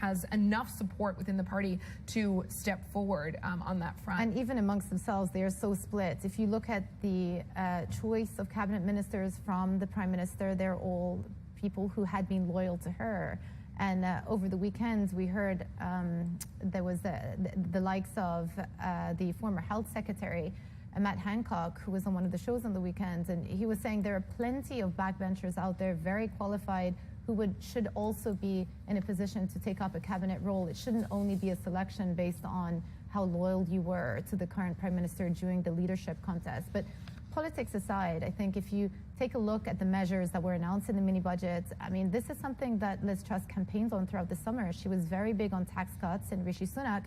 has enough support within the party to step forward on that front. And even amongst themselves, they are so split. If you look at the choice of cabinet ministers from the Prime Minister, they're all people who had been loyal to her. And over the weekend, we heard there was the likes of the former health secretary, Matt Hancock, who was on one of the shows on the weekend, and he was saying there are plenty of backbenchers out there, very qualified, who should also be in a position to take up a cabinet role. It shouldn't only be a selection based on how loyal you were to the current Prime Minister during the leadership contest. But politics aside, I think if you take a look at the measures that were announced in the mini-budget, I mean, this is something that Liz Truss campaigned on throughout the summer. She was very big on tax cuts, and Rishi Sunak,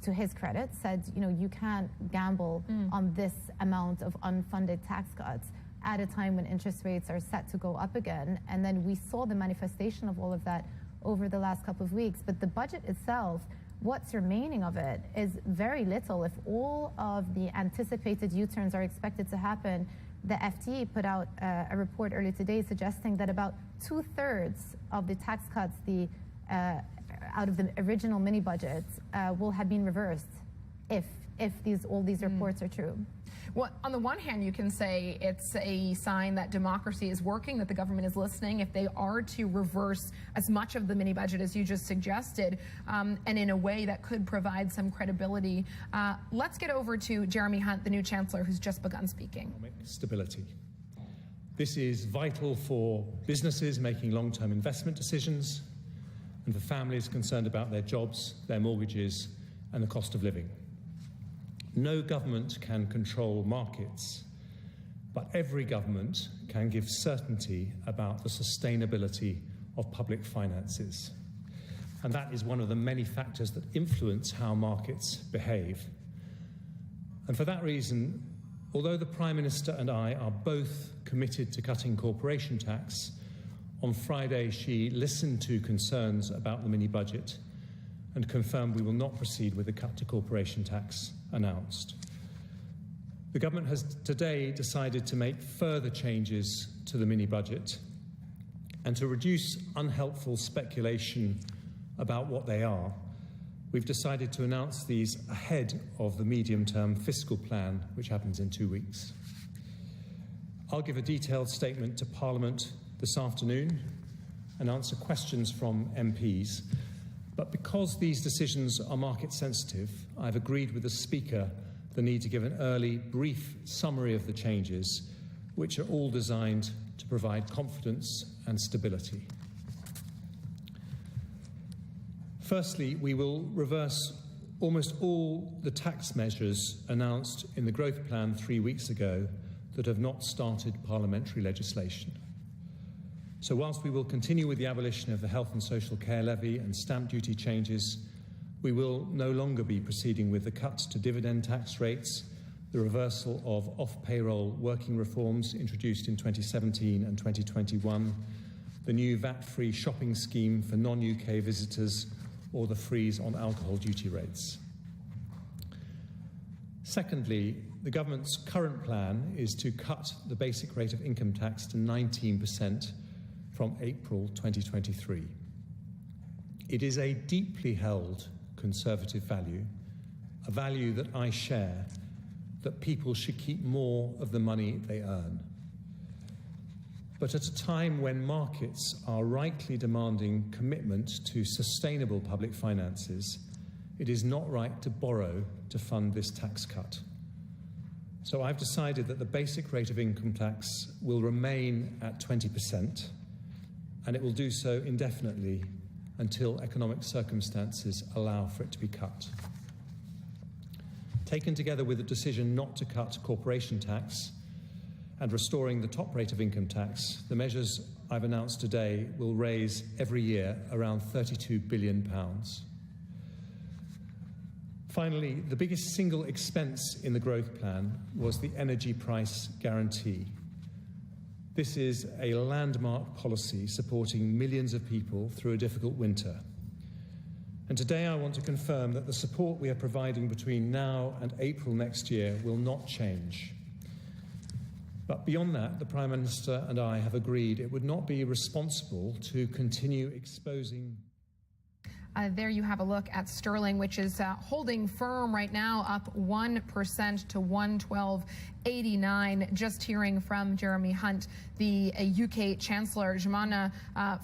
to his credit, said, you know, you can't gamble on this amount of unfunded tax cuts at a time when interest rates are set to go up again. And then we saw the manifestation of all of that over the last couple of weeks. But the budget itself, what's remaining of it is very little. If all of the anticipated U-turns are expected to happen, the FT put out a report earlier today suggesting that about 2/3 of the tax cuts out of the original mini-budget will have been reversed if all these reports are true. Well, on the one hand, you can say it's a sign that democracy is working, that the government is listening. If they are to reverse as much of the mini-budget as you just suggested, and in a way that could provide some credibility. Let's get over to Jeremy Hunt, the new Chancellor, who's just begun speaking. Economic stability. This is vital for businesses making long-term investment decisions and for families concerned about their jobs, their mortgages, and the cost of living. No government can control markets, but every government can give certainty about the sustainability of public finances. And that is one of the many factors that influence how markets behave. And for that reason, although the Prime Minister and I are both committed to cutting corporation tax, on Friday she listened to concerns about the mini-budget and confirmed we will not proceed with the cut to corporation tax announced. The government has today decided to make further changes to the mini-budget and to reduce unhelpful speculation about what they are. We've decided to announce these ahead of the medium-term fiscal plan, which happens in 2 weeks. I'll give a detailed statement to Parliament this afternoon and answer questions from MPs. But because these decisions are market sensitive, I've agreed with the Speaker the need to give an early, brief summary of the changes, which are all designed to provide confidence and stability. Firstly, we will reverse almost all the tax measures announced in the growth plan 3 weeks ago that have not started parliamentary legislation. So whilst we will continue with the abolition of the health and social care levy and stamp duty changes, we will no longer be proceeding with the cut to dividend tax rates, the reversal of off-payroll working reforms introduced in 2017 and 2021, the new VAT-free shopping scheme for non-UK visitors, or the freeze on alcohol duty rates. Secondly, the government's current plan is to cut the basic rate of income tax to 19% from April 2023. It is a deeply held conservative value, a value that I share, that people should keep more of the money they earn. But at a time when markets are rightly demanding commitment to sustainable public finances, it is not right to borrow to fund this tax cut. So I've decided that the basic rate of income tax will remain at 20%, and it will do so indefinitely until economic circumstances allow for it to be cut. Taken together with the decision not to cut corporation tax and restoring the top rate of income tax, the measures I've announced today will raise every year around £32 billion. Finally, the biggest single expense in the growth plan was the energy price guarantee. This is a landmark policy supporting millions of people through a difficult winter. And today I want to confirm that the support we are providing between now and April next year will not change. But beyond that, the Prime Minister and I have agreed it would not be responsible to continue exposing There you have a look at sterling, which is holding firm right now, up 1% to 112.89. Just hearing from Jeremy Hunt, the UK Chancellor. Jumana,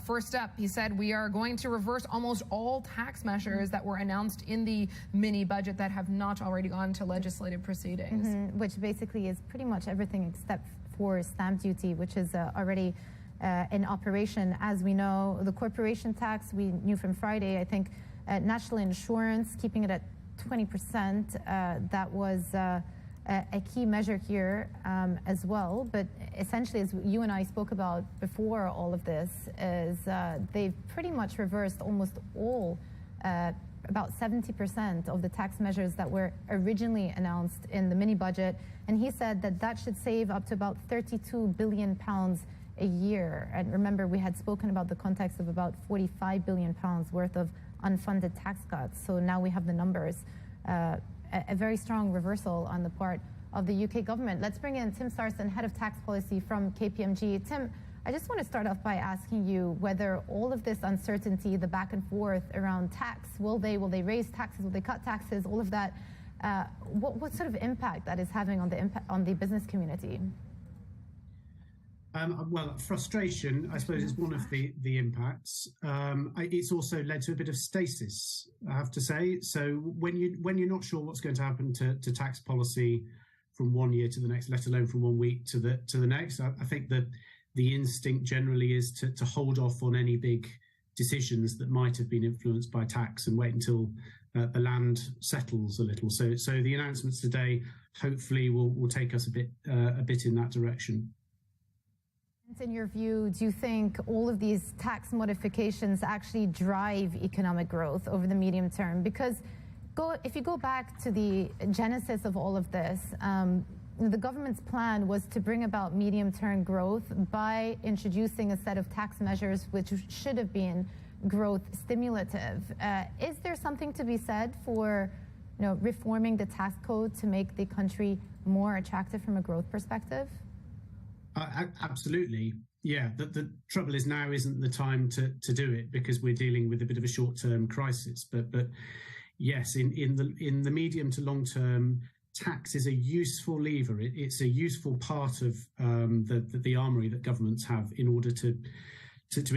first up, he said we are going to reverse almost all tax measures that were announced in the mini budget that have not already gone to legislative proceedings. Which basically is pretty much everything except for stamp duty, which is already in operation. As we know, the corporation tax, we knew from Friday, I think, national insurance, keeping it at 20%, that was a key measure here as well. But essentially, as you and I spoke about before all of this, is they've pretty much reversed almost all, about 70% of the tax measures that were originally announced in the mini budget. And he said that that should save up to about £32 billion a year. And remember, we had spoken about the context of about £45 billion worth of unfunded tax cuts. So now we have the numbers. A very strong reversal on the part of the UK government. Let's bring in Tim Sarson, Head of Tax Policy from KPMG. Tim, I just want to start off by asking you whether all of this uncertainty, the back and forth around tax, will they raise taxes, will they cut taxes, all of that, what sort of impact that is having on the business community? Well, frustration, I suppose, is one of the impacts. It's also led to a bit of stasis, I have to say. So when you're not sure what's going to happen to tax policy from one year to the next, let alone from 1 week to the next, I think that the instinct generally is to hold off on any big decisions that might have been influenced by tax and wait until the land settles a little. So the announcements today hopefully will take us a bit in that direction. In your view, do you think all of these tax modifications actually drive economic growth over the medium term? Because if you go back to the genesis of all of this, the government's plan was to bring about medium-term growth by introducing a set of tax measures which should have been growth stimulative. Is there something to be said for reforming the tax code to make the country more attractive from a growth perspective? Absolutely. Yeah, the trouble is now isn't the time to do it because we're dealing with a bit of a short-term crisis. But yes, in the medium to long term, tax is a useful lever. It's a useful part of the armoury that governments have in order to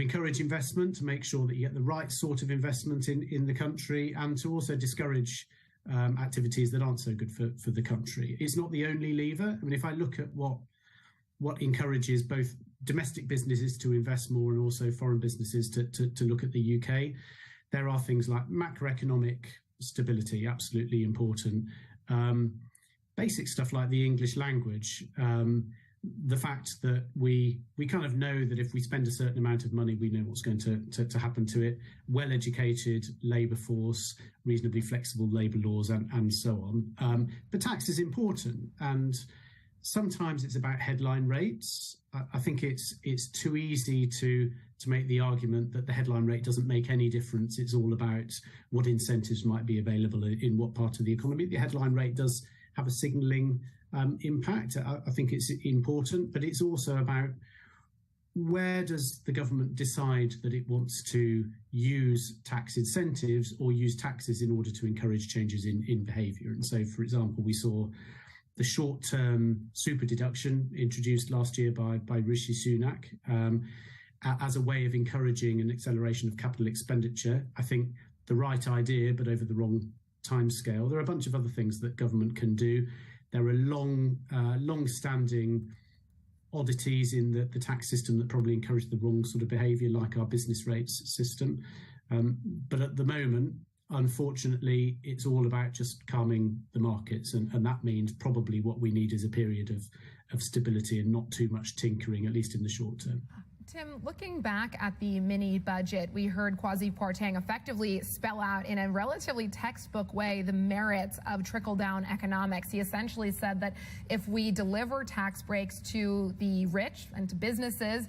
encourage investment, to make sure that you get the right sort of investment in the country, and to also discourage activities that aren't so good for the country. It's not the only lever. I mean, if I look at what encourages both domestic businesses to invest more and also foreign businesses to look at the UK, there are things like macroeconomic stability, absolutely important. Basic stuff like the English language, the fact that we kind of know that if we spend a certain amount of money, we know what's going to happen to it. Well-educated labour force, reasonably flexible labour laws, and so on. But tax is important, and sometimes it's about headline rates. I think it's too easy to make the argument that the headline rate doesn't make any difference. It's all about what incentives might be available in what part of the economy. The headline rate does have a signalling impact. I think it's important, but it's also about where does the government decide that it wants to use tax incentives or use taxes in order to encourage changes in behaviour. And so, for example, we saw the short-term super deduction introduced last year by Rishi Sunak as a way of encouraging an acceleration of capital expenditure. I think the right idea, but over the wrong timescale. There are a bunch of other things that government can do. There are long-standing oddities in the tax system that probably encourage the wrong sort of behaviour, like our business rates system. But at the moment, unfortunately, it's all about just calming the markets, and that means probably what we need is a period of stability and not too much tinkering, at least in the short term. Tim, looking back at the mini budget, we heard Kwasi Kwarteng effectively spell out in a relatively textbook way the merits of trickle-down economics. He essentially said that if we deliver tax breaks to the rich and to businesses,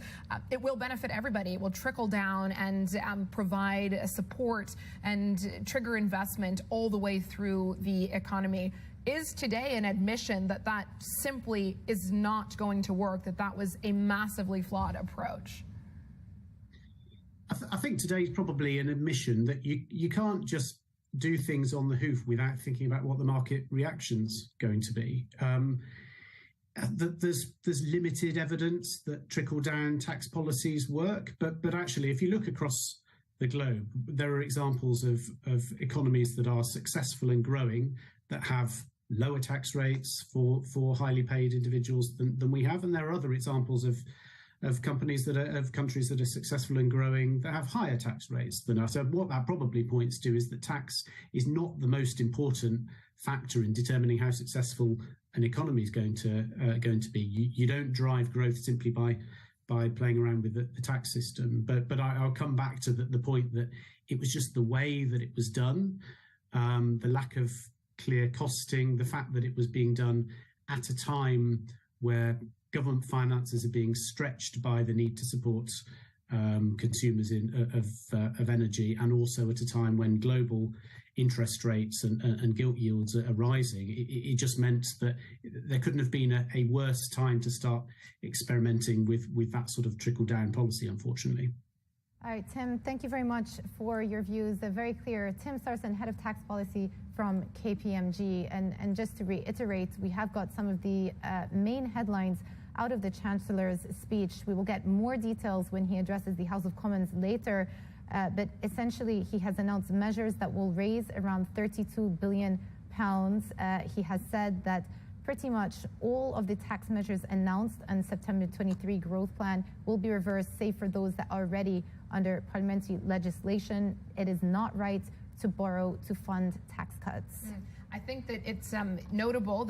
it will benefit everybody. It will trickle down and provide support and trigger investment all the way through the economy. Is today an admission that that simply is not going to work, that that was a massively flawed approach? I think today is probably an admission that you can't just do things on the hoof without thinking about what the market reaction's going to be. There's limited evidence that trickle-down tax policies work, but actually, if you look across the globe, there are examples of economies that are successful and growing that have lower tax rates for highly paid individuals than we have, and there are other examples of countries that are successful and growing that have higher tax rates than us. So what that probably points to is that tax is not the most important factor in determining how successful an economy is going to be. You don't drive growth simply by playing around with the tax system. But I'll come back to the point that it was just the way that it was done, the lack of clear costing, the fact that it was being done at a time where government finances are being stretched by the need to support consumers of energy, and also at a time when global interest rates and gilt yields are rising. It just meant that there couldn't have been a worse time to start experimenting with that sort of trickle-down policy, unfortunately. All right, Tim, thank you very much for your views. They're very clear. Tim Sarson, Head of Tax Policy from KPMG. And just to reiterate, we have got some of the main headlines out of the Chancellor's speech. We will get more details when he addresses the House of Commons later. But essentially, he has announced measures that will raise around £32 billion. He has said that pretty much all of the tax measures announced on September 23 growth plan will be reversed, save for those that are already under parliamentary legislation. It is not right to borrow to fund tax cuts. I think that it's notable